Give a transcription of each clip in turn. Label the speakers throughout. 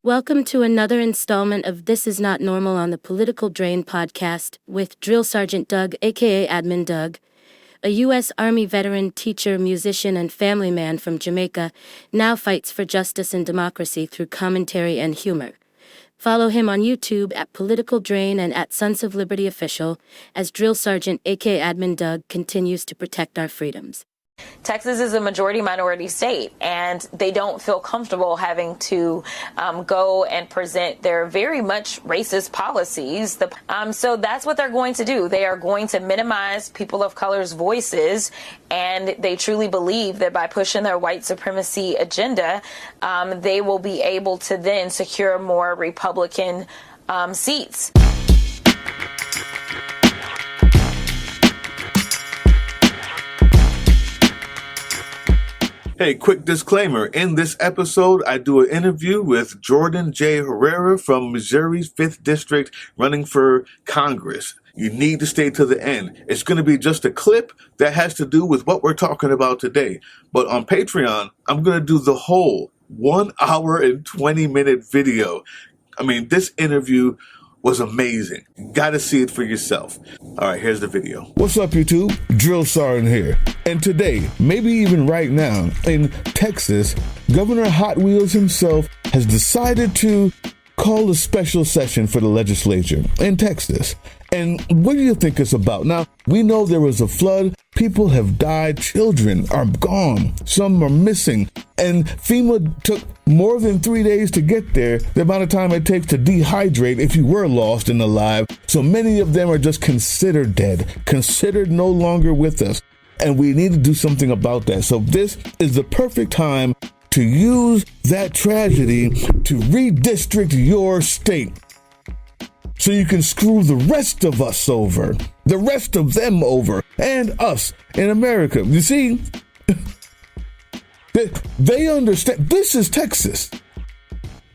Speaker 1: Welcome to another installment of This Is Not Normal on the Political Drain podcast with Drill Sergeant Doug, aka Admin Doug, a U.S. Army veteran, teacher, musician, and family man from Jamaica, now fights for justice and democracy through commentary and humor. Follow him on YouTube at Political Drain and at Sons of Liberty Official as Drill Sergeant, aka Admin Doug, continues to protect our freedoms.
Speaker 2: Texas is a majority-minority state, and they don't feel comfortable having to go and present their very much racist policies. So that's what they're going to do. They are going to minimize people of color's voices, and they truly believe that by pushing their white supremacy agenda, they will be able to then secure more Republican seats.
Speaker 3: Hey, quick disclaimer. In this episode, I do an interview with Jordan J. Herrera from Missouri's 5th District running for Congress. You need to stay to the end. It's going to be just a clip that has to do with what we're talking about today. But on Patreon, I'm going to do the whole 1 hour and 20-minute video. I mean, this interview was amazing. You gotta see it for yourself. All right, here's the video.
Speaker 4: What's up, YouTube? Drill Sergeant here. And today, maybe even right now, in Texas, Governor Hot Wheels himself has decided to call a special session for the legislature in Texas. And what do you think it's about? Now, we know there was a flood. People have died. Children are gone. Some are missing. And FEMA took more than 3 days to get there, the amount of time it takes to dehydrate if you were lost and alive. So many of them are just considered dead, considered no longer with us. And we need to do something about that. So this is the perfect time to use that tragedy to redistrict your state, so you can screw the rest of us over, the rest of them over, and us in America. You see, they understand. This is Texas.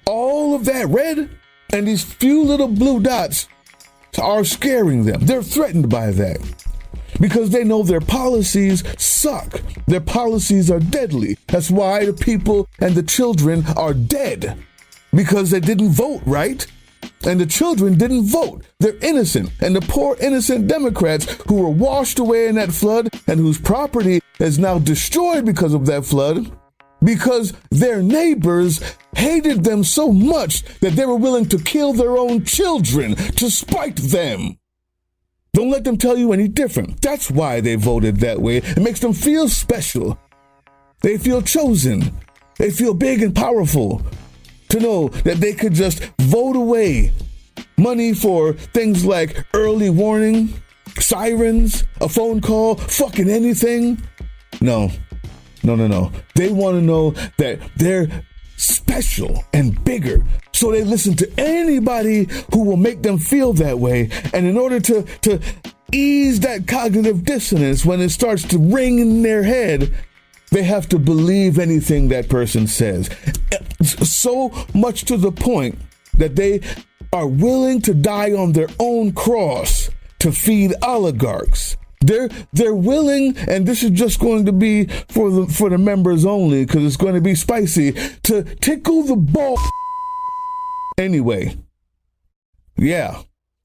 Speaker 4: All of that red and these few little blue dots are scaring them. They're threatened by that because they know their policies suck. Their policies are deadly. That's why the people and the children are dead, because they didn't vote right. And the children didn't vote. They're innocent. And the poor innocent Democrats who were washed away in that flood and whose property is now destroyed because of that flood, because their neighbors hated them so much that they were willing to kill their own children to spite them. Don't let them tell you any different. That's why they voted that way. It makes them feel special. They feel chosen. They feel big and powerful. To know that they could just vote away money for things like early warning, sirens, a phone call, fucking anything. No. They want to know that they're special and bigger. So they listen to anybody who will make them feel that way. And in order to ease that cognitive dissonance when it starts to ring in their head, they have to believe anything that person says. So much to the point that they are willing to die on their own cross to feed oligarchs. They're willing, and this is just going to be for the members only, because it's going to be spicy, to tickle the ball. Anyway, yeah.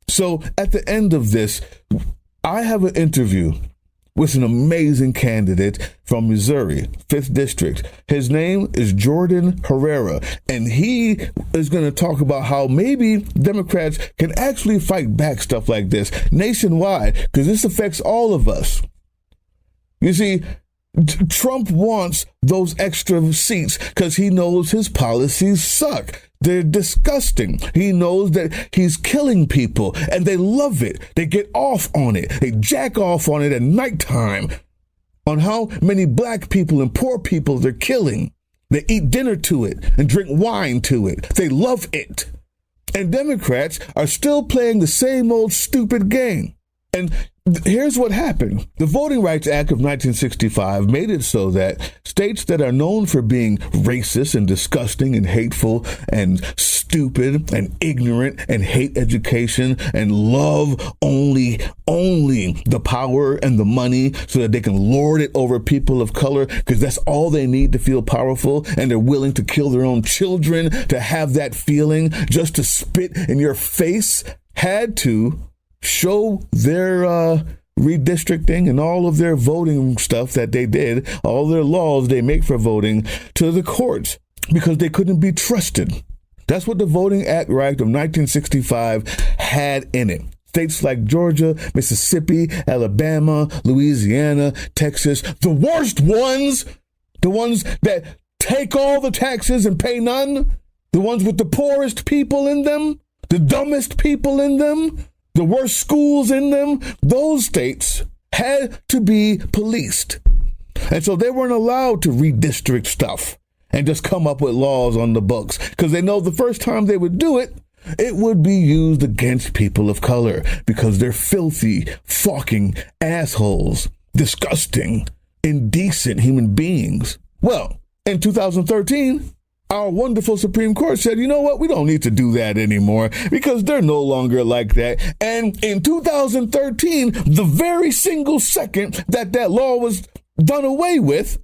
Speaker 4: So at the end of this, I have an interview with an amazing candidate from Missouri, 5th District. His name is Jordan Herrera, and he is going to talk about how maybe Democrats can actually fight back stuff like this nationwide, because this affects all of us. You see, Trump wants those extra seats because he knows his policies suck. They're disgusting. He knows that he's killing people, and they love it. They get off on it. They jack off on it at nighttime, on how many black people and poor people they're killing. They eat dinner to it and drink wine to it. They love it. And Democrats are still playing the same old stupid game. And here's what happened. The Voting Rights Act of 1965 made it so that states that are known for being racist and disgusting and hateful and stupid and ignorant and hate education and love only the power and the money so that they can lord it over people of color because that's all they need to feel powerful, and they're willing to kill their own children to have that feeling just to spit in your face, had to show their redistricting and all of their voting stuff that they did, all their laws they make for voting, to the courts because they couldn't be trusted. That's what the Voting Act of 1965 had in it. States like Georgia, Mississippi, Alabama, Louisiana, Texas, the worst ones, the ones that take all the taxes and pay none, the ones with the poorest people in them, the dumbest people in them, the worst schools in them, those states had to be policed. And so they weren't allowed to redistrict stuff and just come up with laws on the books because they know the first time they would do it, it would be used against people of color because they're filthy, fucking assholes, disgusting, indecent human beings. Well, in 2013, our wonderful Supreme Court said, you know what, we don't need to do that anymore because they're no longer like that. And in 2013, the very single second that that law was done away with,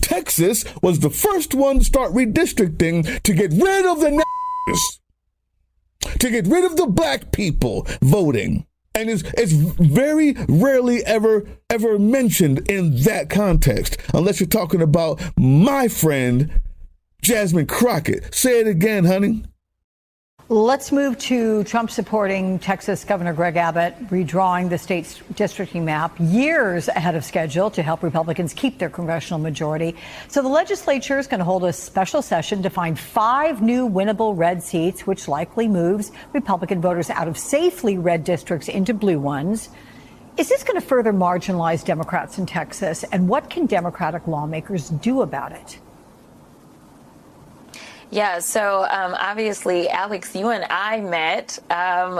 Speaker 4: Texas was the first one to start redistricting to get rid of the to get rid of the black people voting. And it's very rarely ever mentioned in that context, unless you're talking about my friend, Jasmine Crockett. Say it again, honey.
Speaker 5: Let's move to Trump supporting Texas Governor Greg Abbott redrawing the state's districting map years ahead of schedule to help Republicans keep their congressional majority. So the legislature is going to hold a special session to find 5 new winnable red seats, which likely moves Republican voters out of safely red districts into blue ones. Is this going to further marginalize Democrats in Texas? And what can Democratic lawmakers do about it?
Speaker 2: Yeah, so obviously, Alex, you and I met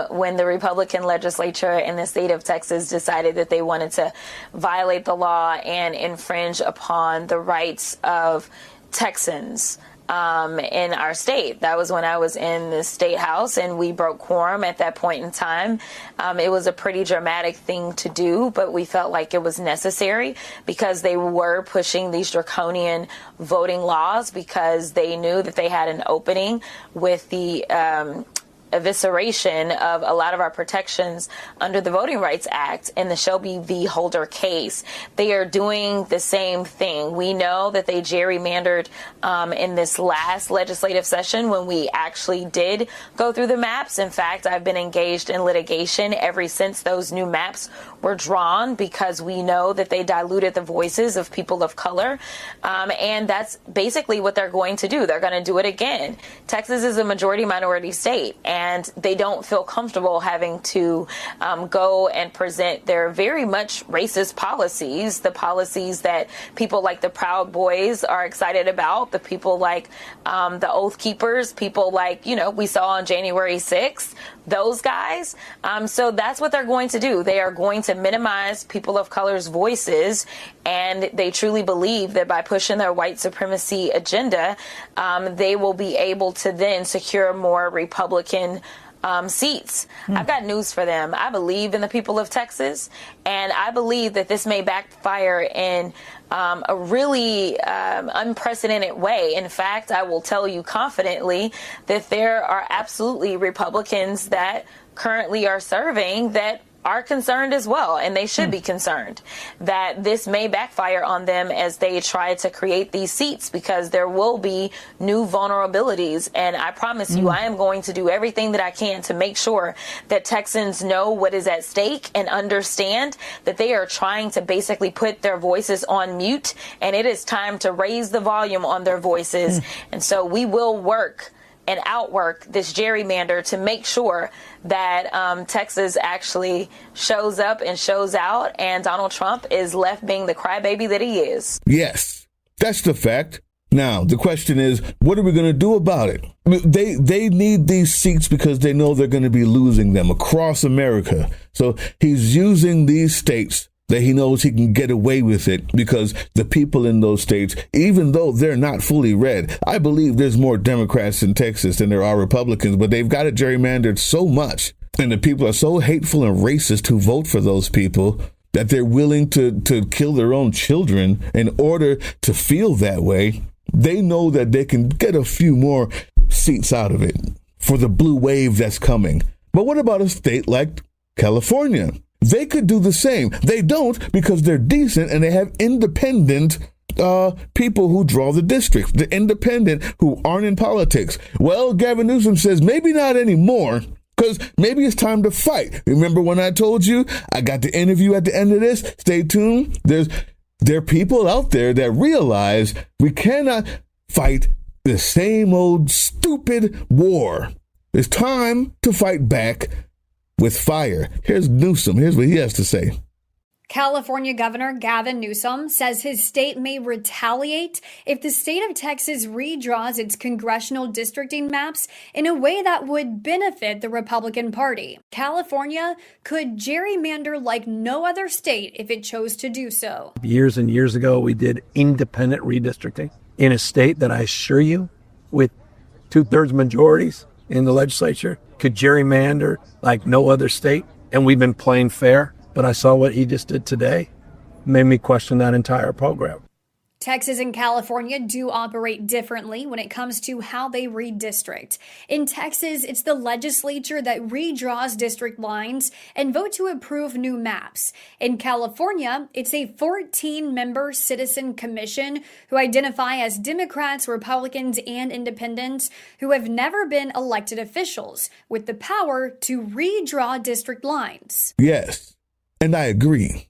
Speaker 2: when the Republican legislature in the state of Texas decided that they wanted to violate the law and infringe upon the rights of Texans in our state. That was when I was in the state house and we broke quorum at that point in time. It was a pretty dramatic thing to do, but we felt like it was necessary because they were pushing these draconian voting laws because they knew that they had an opening with the evisceration of a lot of our protections under the Voting Rights Act in the Shelby v. Holder case. They are doing the same thing. We know that they gerrymandered in this last legislative session when we actually did go through the maps. In fact, I've been engaged in litigation ever since those new maps were drawn because we know that they diluted the voices of people of color. And that's basically what they're going to do. They're going to do it again. Texas is a majority minority state, and they don't feel comfortable having to go and present their very much racist policies, the policies that people like the Proud Boys are excited about, the people like the Oath Keepers, people like, we saw on January 6th, those guys. So that's what they're going to do. They are going to minimize people of color's voices, and they truly believe that by pushing their white supremacy agenda, they will be able to then secure more Republican seats. I've got news for them. I believe in the people of Texas, and I believe that this may backfire in a really unprecedented way. In fact, I will tell you confidently that there are absolutely Republicans that currently are serving that are concerned as well, and they should be concerned that this may backfire on them as they try to create these seats, because there will be new vulnerabilities. And I promise you, I am going to do everything that I can to make sure that Texans know what is at stake and understand that they are trying to basically put their voices on mute, and it is time to raise the volume on their voices. And so we will work and outwork this gerrymander to make sure that Texas actually shows up and shows out, and Donald Trump is left being the crybaby that he is.
Speaker 4: Yes, that's the fact. Now, the question is, what are we going to do about it? They need these seats because they know they're going to be losing them across America. So he's using these states that he knows he can get away with it because the people in those states, even though they're not fully red, I believe there's more Democrats in Texas than there are Republicans, but they've got it gerrymandered so much. And the people are so hateful and racist who vote for those people that they're willing to kill their own children in order to feel that way. They know that they can get a few more seats out of it for the blue wave that's coming. But what about a state like California? They could do the same. They don't because they're decent and they have independent people who draw the districts, the independent who aren't in politics. Well, Gavin Newsom says maybe not anymore because maybe it's time to fight. Remember when I told you I got the interview at the end of this? Stay tuned. There are people out there that realize we cannot fight the same old stupid war. It's time to fight back with fire. Here's Newsom. Here's what he has to say.
Speaker 6: California Governor Gavin Newsom says his state may retaliate if the state of Texas redraws its congressional districting maps in a way that would benefit the Republican Party. California could gerrymander like no other state if it chose to do so.
Speaker 7: Years and years ago, we did independent redistricting in a state that I assure you, with 2/3 majorities in the legislature, could gerrymander like no other state. And we've been playing fair. But I saw what he just did today, made me question that entire program.
Speaker 6: Texas and California do operate differently when it comes to how they redistrict. In Texas, it's the legislature that redraws district lines and vote to approve new maps. In California, it's a 14-member citizen commission who identify as Democrats, Republicans, and independents who have never been elected officials with the power to redraw district lines.
Speaker 4: Yes, and I agree.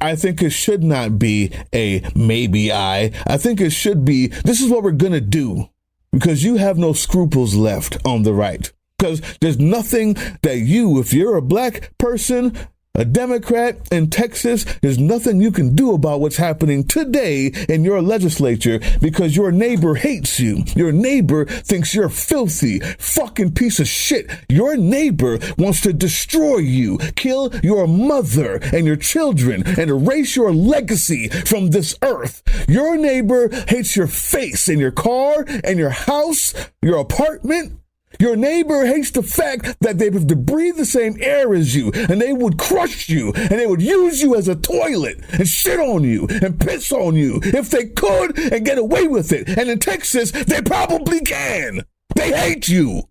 Speaker 4: I think it should not be a maybe I think it should be, this is what we're going to do, because you have no scruples left on the right. Because there's nothing that you, if you're a black person, a Democrat in Texas, there's nothing you can do about what's happening today in your legislature because your neighbor hates you. Your neighbor thinks you're a filthy fucking piece of shit. Your neighbor wants to destroy you, kill your mother and your children, and erase your legacy from this earth. Your neighbor hates your face and your car and your house, your apartment. Your neighbor hates the fact that they have to breathe the same air as you, and they would crush you, and they would use you as a toilet, and shit on you, and piss on you, if they could, and get away with it. And in Texas, they probably can. They hate you.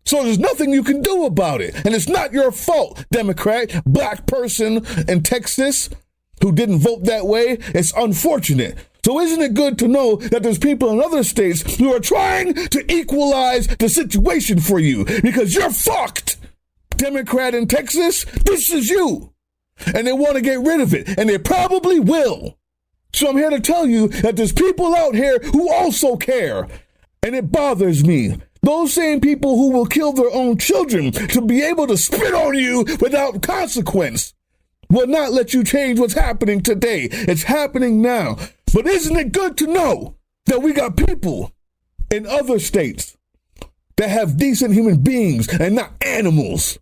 Speaker 4: So there's nothing you can do about it. And it's not your fault, Democrat, black person in Texas who didn't vote that way. It's unfortunate. So isn't it good to know that there's people in other states who are trying to equalize the situation for you because you're fucked? Democrat in Texas, this is you. And they want to get rid of it, and they probably will. So I'm here to tell you that there's people out here who also care, and it bothers me. Those same people who will kill their own children to be able to spit on you without consequence will not let you change what's happening today. It's happening now. But isn't it good to know that we got people in other states that have decent human beings and not animals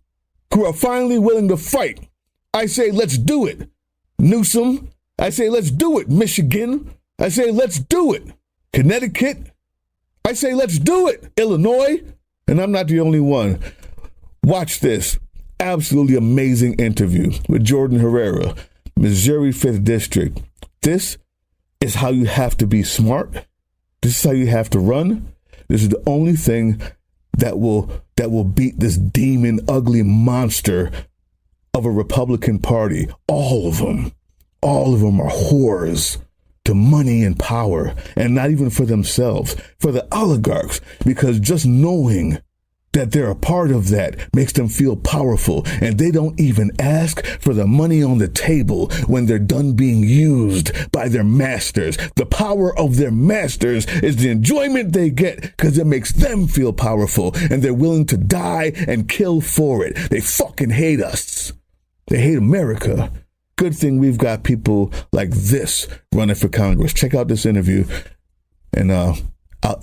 Speaker 4: who are finally willing to fight? I say, let's do it, Newsom. I say, let's do it, Michigan. I say, let's do it, Connecticut. I say, let's do it, Illinois. And I'm not the only one. Watch this absolutely amazing interview with Jordan Herrera, Missouri 5th District. This is how you have to be smart. This is how you have to run. This is the only thing that will beat this demon, ugly monster of a Republican Party. All of them are whores to money and power, and not even for themselves, for the oligarchs, because just knowing that they're a part of that makes them feel powerful, and they don't even ask for the money on the table when they're done being used by their masters. The power of their masters is the enjoyment they get because it makes them feel powerful, and they're willing to die and kill for it. They fucking hate us. They hate America. Good thing we've got people like this running for Congress. Check out this interview, and I'll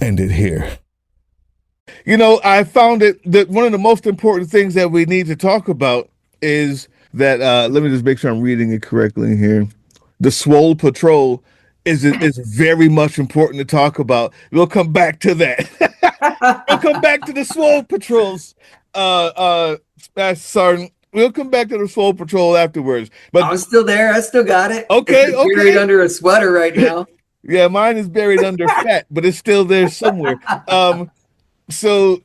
Speaker 4: end it here. You know, I found it that one of the most important things that we need to talk about is that let me just make sure I'm reading it correctly here. The Swole Patrol is very much important to talk about. We'll come back to that. We'll come back to the Swole Patrols, Sergeant. We'll come back to the Swole Patrol afterwards. But
Speaker 8: I'm still there. I still got it.
Speaker 4: Okay,
Speaker 8: it's buried under a sweater right now.
Speaker 4: Yeah, mine is buried under fat, but it's still there somewhere. So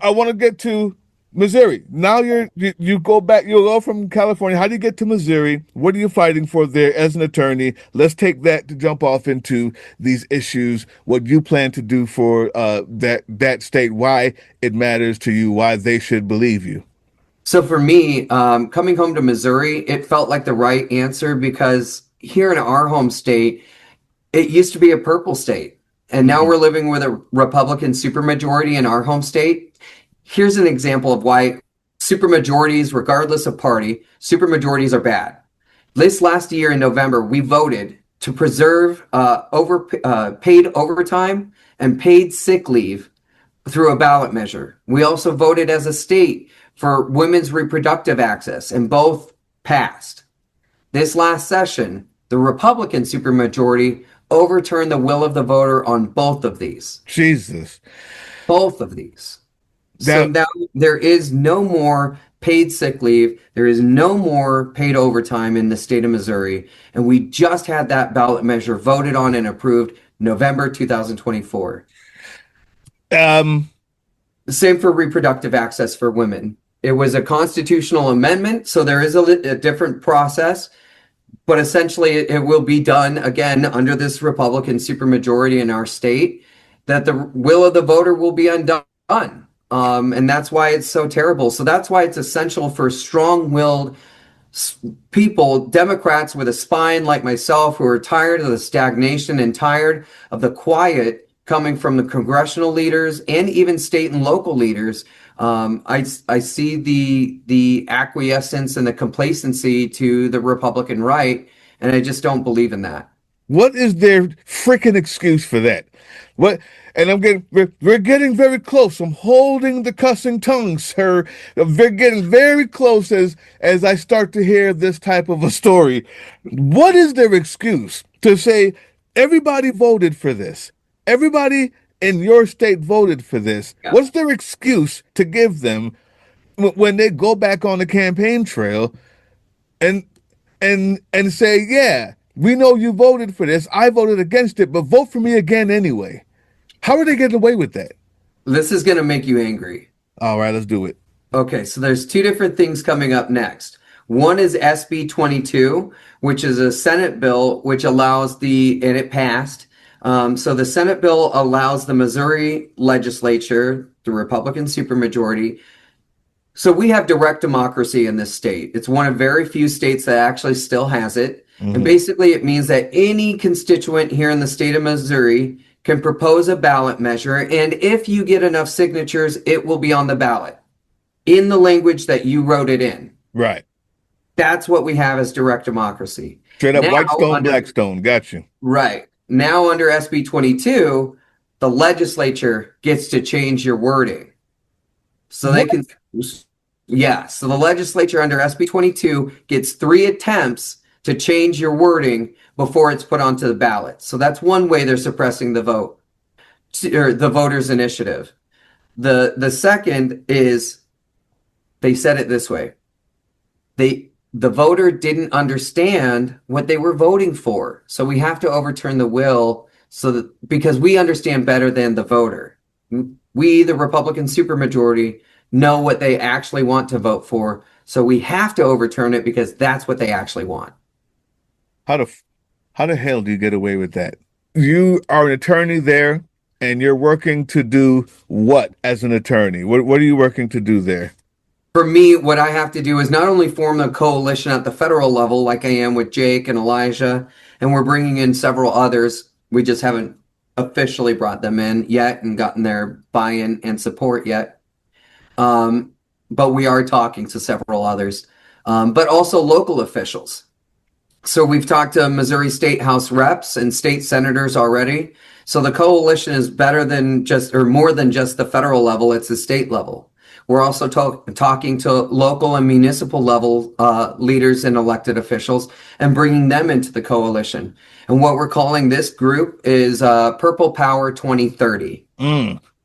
Speaker 4: I want to get to Missouri. Now you go back. You'll go from California. How do you get to Missouri? What are you fighting for there as an attorney? Let's take that to jump off into these issues. What you plan to do for that state? Why it matters to you? Why they should believe you?
Speaker 8: So for me, coming home to Missouri, it felt like the right answer because here in our home state, it used to be a purple state, and now we're living with a Republican supermajority in our home state. Here's an example of why supermajorities, regardless of party, supermajorities are bad. This last year in November, we voted to preserve paid overtime and paid sick leave through a ballot measure. We also voted as a state for women's reproductive access, and both passed. This last session, the Republican supermajority overturned the will of the voter on both of these.
Speaker 4: Jesus.
Speaker 8: Both of these. So now there is no more paid sick leave. There is no more paid overtime in the state of Missouri. And we just had that ballot measure voted on and approved November 2024. Same for reproductive access for women. It was a constitutional amendment, so there is a different process. But essentially, it will be done again under this Republican supermajority in our state, that the will of the voter will be undone. And that's why it's so terrible. So that's why it's essential for strong-willed people, Democrats with a spine like myself, who are tired of the stagnation and tired of the quiet coming from the congressional leaders and even state and local leaders. I see the acquiescence and the complacency to the Republican right, and I just don't believe in that.
Speaker 4: What is their freaking excuse for that? What? And we're getting very close. I'm holding the cussing tongue, sir. We're getting very close as I start to hear this type of a story. What is their excuse to say everybody voted for this? Everybody in your state voted for this. Yeah. What's their excuse to give them when they go back on the campaign trail and say, yeah, we know you voted for this. I voted against it, but vote for me again anyway. How are they getting away with that?
Speaker 8: This is going to make you angry.
Speaker 4: All right, let's do it.
Speaker 8: Okay, so there's two different things coming up next. One is SB 22, which is a Senate bill which allows and it passed. So the Senate bill allows the Missouri legislature, the Republican supermajority. So we have direct democracy in this state. It's one of very few states that actually still has it. Mm-hmm. And basically it means that any constituent here in the state of Missouri can propose a ballot measure. And if you get enough signatures, it will be on the ballot in the language that you wrote it in.
Speaker 4: Right.
Speaker 8: That's what we have as direct democracy.
Speaker 4: Straight up now, white stone, black stone. Got you.
Speaker 8: Right. Now under SB 22, the legislature gets to change your wording. So what? They can, yeah. So the legislature under SB 22 gets 3 attempts to change your wording before it's put onto the ballot. So that's one way they're suppressing the vote, or the voters' initiative. The second is, they said it this way. The voter didn't understand what they were voting for. So we have to overturn the will because we understand better than the voter. We, the Republican supermajority, know what they actually want to vote for. So we have to overturn it because that's what they actually want.
Speaker 4: How the hell do you get away with that? You are an attorney there, and you're working to do what as an attorney? What are you working to do there?
Speaker 8: For me, what I have to do is not only form a coalition at the federal level, like I am with Jake and Elijah, and we're bringing in several others. We just haven't officially brought them in yet and gotten their buy-in and support yet. But we are talking to several others, but also local officials. So we've talked to Missouri State House reps and state senators already. So the coalition is better than just, or more than just the federal level, it's the state level. We're also talking to local and municipal level leaders and elected officials and bringing them into the coalition. And what we're calling this group is Purple Power 2030.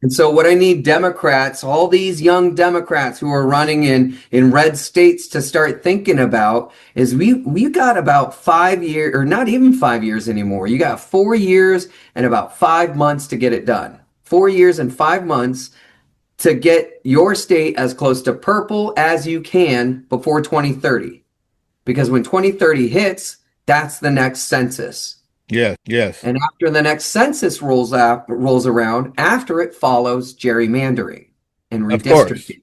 Speaker 8: And so what I need Democrats, all these young Democrats who are running in red states to start thinking about is we got about 5 years, or not even 5 years anymore. You got 4 years and about 5 months to get it done. 4 years and 5 months to get your state as close to purple as you can before 2030. Because when 2030 hits, that's the next census.
Speaker 4: Yes.
Speaker 8: And after the next census rolls around, after it follows gerrymandering and redistricting.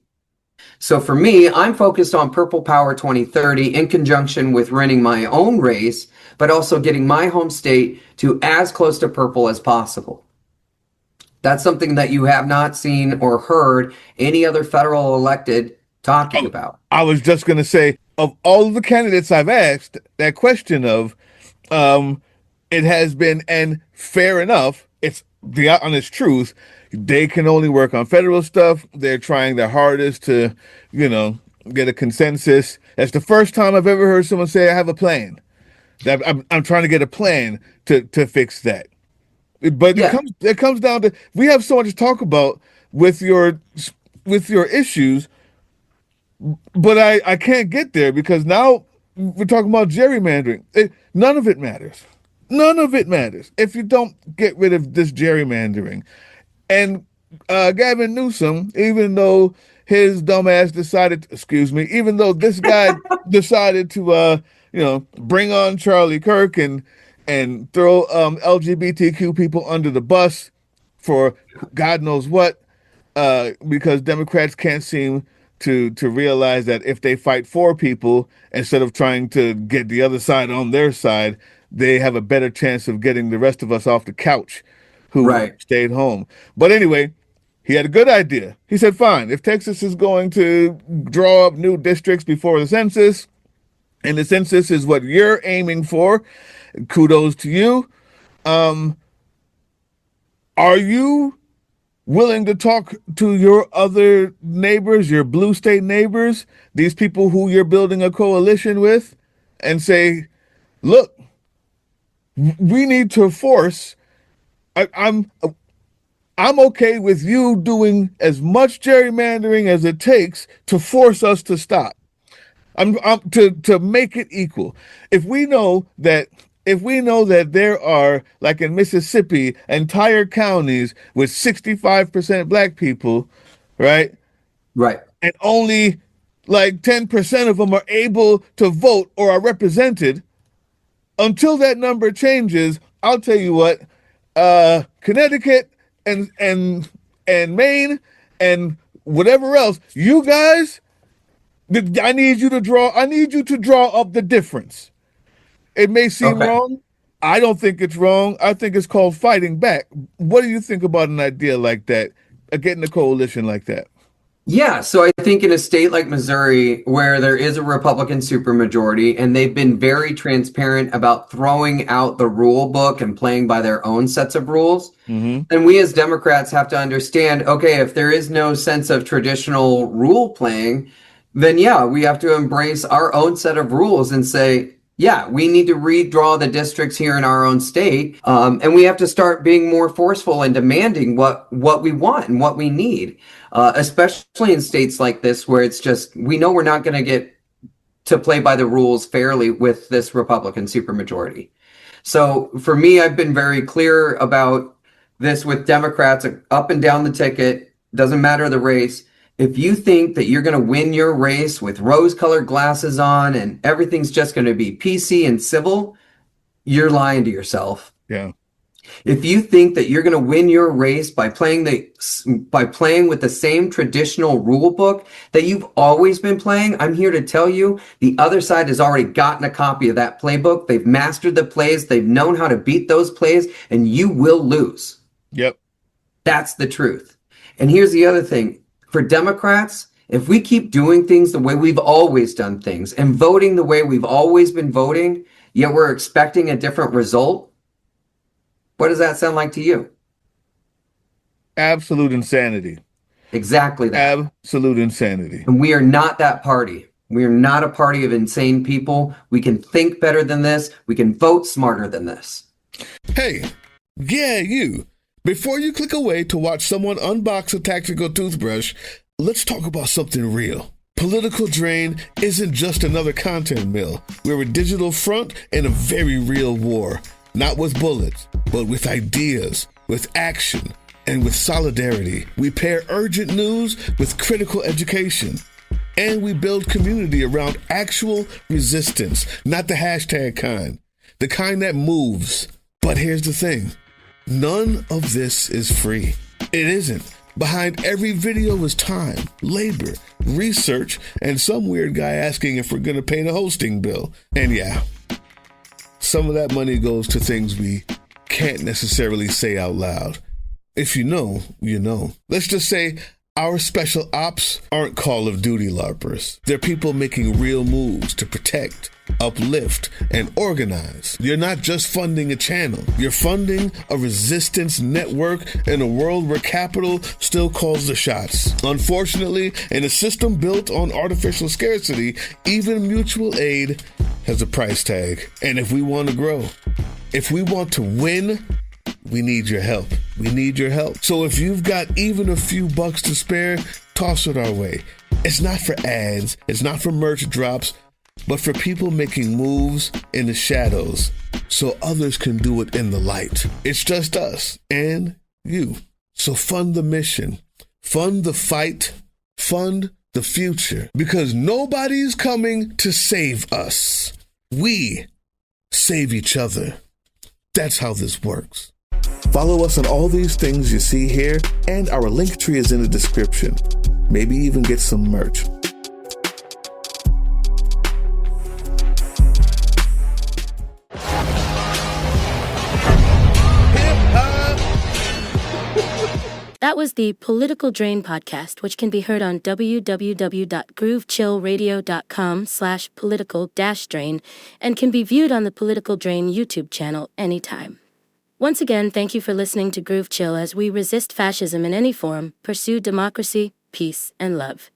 Speaker 8: So for me, I'm focused on Purple Power 2030 in conjunction with running my own race, but also getting my home state to as close to purple as possible. That's something that you have not seen or heard any other federal elected talking about.
Speaker 4: I was just going to say, of all of the candidates I've asked that question of, it has been, and fair enough, it's the honest truth, they can only work on federal stuff. They're trying their hardest to, get a consensus. That's the first time I've ever heard someone say, I have a plan. I'm trying to get a plan to fix that. But
Speaker 8: Yeah.
Speaker 4: it comes down to, we have so much to talk about with your issues, but I can't get there because now we're talking about gerrymandering. None of it matters. None of it matters if you don't get rid of this gerrymandering. And Gavin Newsom, even though his dumbass even though this guy decided to, bring on Charlie Kirk and throw LGBTQ people under the bus for God knows what, because Democrats can't seem to realize that if they fight for people instead of trying to get the other side on their side, they have a better chance of getting the rest of us off the couch who stayed home. But anyway, he had a good idea. He said, fine, if Texas is going to draw up new districts before the census, and the census is what you're aiming for, kudos to you. Are you willing to talk to your other neighbors, your blue state neighbors, these people who you're building a coalition with, and say, look, we need to force. I'm okay with you doing as much gerrymandering as it takes to force us to stop. To make it equal. If we know that there are, like in Mississippi, entire counties with 65% black people, right?
Speaker 8: Right.
Speaker 4: And only like 10% of them are able to vote or are represented, until that number changes, I'll tell you what, Connecticut and Maine and whatever else, you guys, I need you to draw up the difference. It may seem wrong. I don't think it's wrong. I think it's called fighting back. What do you think about an idea like that, getting a coalition like that?
Speaker 8: Yeah, so I think in a state like Missouri, where there is a Republican supermajority, and they've been very transparent about throwing out the rule book and playing by their own sets of rules, and we as Democrats have to understand, okay, if there is no sense of traditional rule playing, then yeah, we have to embrace our own set of rules and say, yeah, we need to redraw the districts here in our own state, and we have to start being more forceful and demanding what we want and what we need, especially in states like this where it's just, we know we're not going to get to play by the rules fairly with this Republican supermajority. So for me, I've been very clear about this with Democrats up and down the ticket, doesn't matter the race. If you think that you're going to win your race with rose-colored glasses on and everything's just going to be PC and civil, you're lying to yourself.
Speaker 4: Yeah.
Speaker 8: If you think that you're going to win your race by playing with the same traditional rule book that you've always been playing, I'm here to tell you the other side has already gotten a copy of that playbook. They've mastered the plays. They've known how to beat those plays, and you will lose.
Speaker 4: Yep.
Speaker 8: That's the truth. And here's the other thing. For Democrats, if we keep doing things the way we've always done things and voting the way we've always been voting, yet we're expecting a different result, what does that sound like to you?
Speaker 4: Absolute insanity.
Speaker 8: Exactly that.
Speaker 4: Absolute insanity.
Speaker 8: And we are not that party. We are not a party of insane people. We can think better than this. We can vote smarter than this.
Speaker 4: Hey, yeah, you. Before you click away to watch someone unbox a tactical toothbrush, let's talk about something real. Political Drain isn't just another content mill. We're a digital front in a very real war. Not with bullets, but with ideas, with action, and with solidarity. We pair urgent news with critical education. And we build community around actual resistance, not the hashtag kind. The kind that moves. But here's the thing. None of this is free. It isn't. Behind every video is time, labor, research, and some weird guy asking if we're going to pay the hosting bill. And yeah, some of that money goes to things we can't necessarily say out loud. If you know, you know. Let's just say our special ops aren't Call of Duty LARPers. They're people making real moves to protect, uplift, and organize. You're not just funding a channel. You're funding a resistance network in a world where capital still calls the shots. Unfortunately, in a system built on artificial scarcity, even mutual aid has a price tag. And if we want to grow, if we want to win, we need your help. We need your help. So if you've got even a few bucks to spare, toss it our way. It's not for ads. It's not for merch drops, but for people making moves in the shadows so others can do it in the light. It's just us and you. So fund the mission, fund the fight, fund the future, because nobody's coming to save us. We save each other. That's how this works. Follow us on all these things you see here, and our link tree is in the description. Maybe even get some merch.
Speaker 1: That was the Political Drain podcast, which can be heard on www.groovechillradio.com/political-drain and can be viewed on the Political Drain YouTube channel anytime. Once again, thank you for listening to Groove Chill as we resist fascism in any form, pursue democracy, peace, and love.